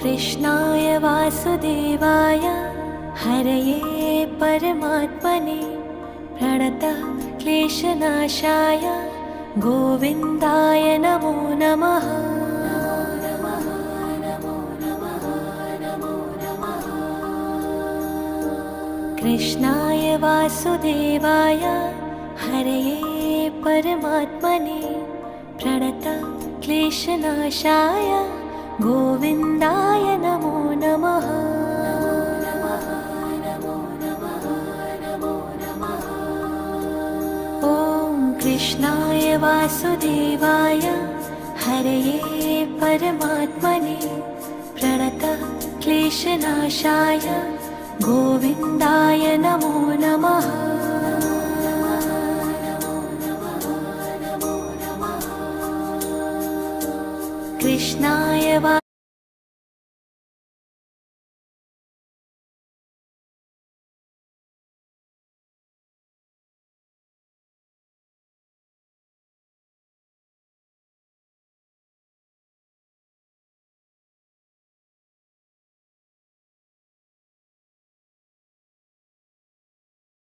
कृष्णाय वासुदेवाय हरये परमात्मने प्रणतः क्लेशनाशाय गोविन्दाय नमो नमः। कृष्णाय वासुदेवाय हरये परमात्मने प्रणतः क्लेशनाशाय गोविन्दाय नमो नमः। ॐ कृष्णाय वासुदेवाय हरये परमात्मने प्रणतः क्लेशनाशाय गोविन्दाय नमो नमः। कृष्णाय